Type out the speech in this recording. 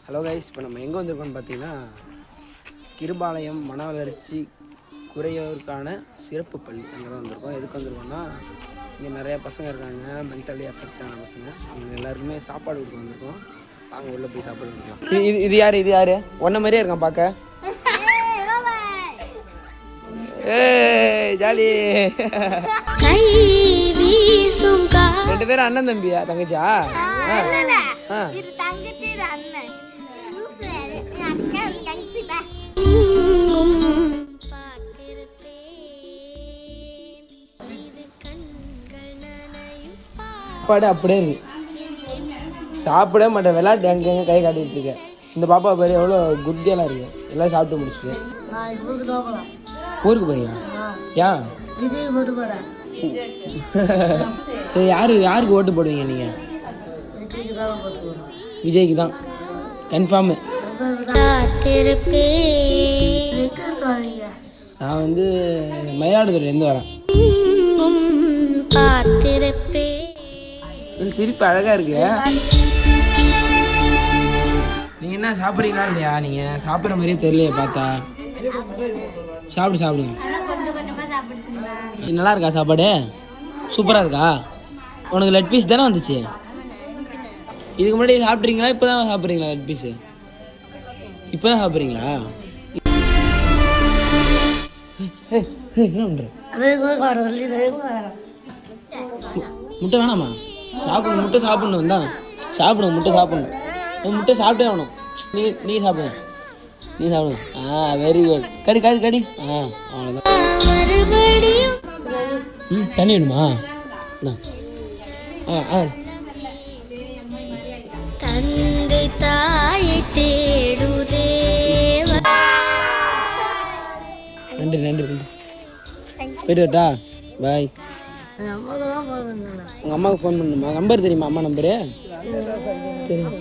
Hello guys, இப்போ நம்ம எங்கே வந்திருக்கோம்னு பார்த்தீங்கன்னா கிருபாலயம் மன வளர்ச்சி குறையோருக்கான சிறப்பு பள்ளி அங்கே தான் வந்திருக்கோம். எதுக்கு வந்திருக்கோம்னா இங்கே நிறையா பசங்க இருக்காங்க, மென்டலி அஃபெக்டான பசங்க. அவங்க எல்லாருக்குமே சாப்பாடு கொடுக்க வந்திருக்கோம். வாங்க உள்ளே போய் சாப்பாடு கொடுக்கலாம். இது யார்? இது யார்? ஒன்றை மாதிரியே இருக்கான் பார்க்க. ஜாலி. ரெண்டு பேரும் அண்ணன் தம்பியா தங்கச்சா? சாப்பாடு அப்படியே இருக்கு, சாப்பிட மாட்டேன். விளையாட்டு எங்க கை காட்டிட்டு இருக்கேன். இந்த பாப்பா பேர் எவ்வளோ குட்டியெல்லாம் இருக்கு. எல்லாம் சாப்பிட்டு முடிச்சுட்டு ஊருக்கு போறீங்களா? ஏன்? சரி, யாருக்கு ஓட்டு போடுவீங்க நீங்க? விஜய்க்கு தான் கன்ஃபார்மு. நான் வந்து மயிலாடுதுறையிலேருந்து வரேன். சிரிப்பு அழகா இருக்கு. நீங்க என்ன சாப்பிட்றீங்களா இல்லையா? நீங்க சாப்பிட்ற மாதிரியே தெரியலையே பார்த்தா. சாப்பிடுங்க. நல்லா இருக்கா சாப்பாடு? சூப்பராக இருக்கா? உனக்கு லெட் பீஸ் தானே வந்துச்சு? இதுக்கு முன்னாடி சாப்பிட்றீங்களா? இப்போ தான் சாப்பிட்றீங்களா லெட் பீஸு? இப்போ தான் சாப்பிட்றீங்களா? என்ன பண்ணுற? முட்டை வேணாமா? சாப்பிடணும், முட்டை சாப்பிடணும் தான். சாப்பிடுங்க, முட்டை சாப்பிடணும். முட்டை சாப்பிட்டே ஆகணும். நீ சாப்பிடுங்க. Very good. கடி. அவ்வளோதான். தண்ணி வேணுமா? தந்தை தாயை தேடுதே. நன்றி. போயிட்டு வரட்டா? பாய். உங்கள் அம்மாவுக்கு ஃபோன் பண்ணணுமா? நம்பர் தெரியுமா? அம்மா நம்பரு தெரியும்.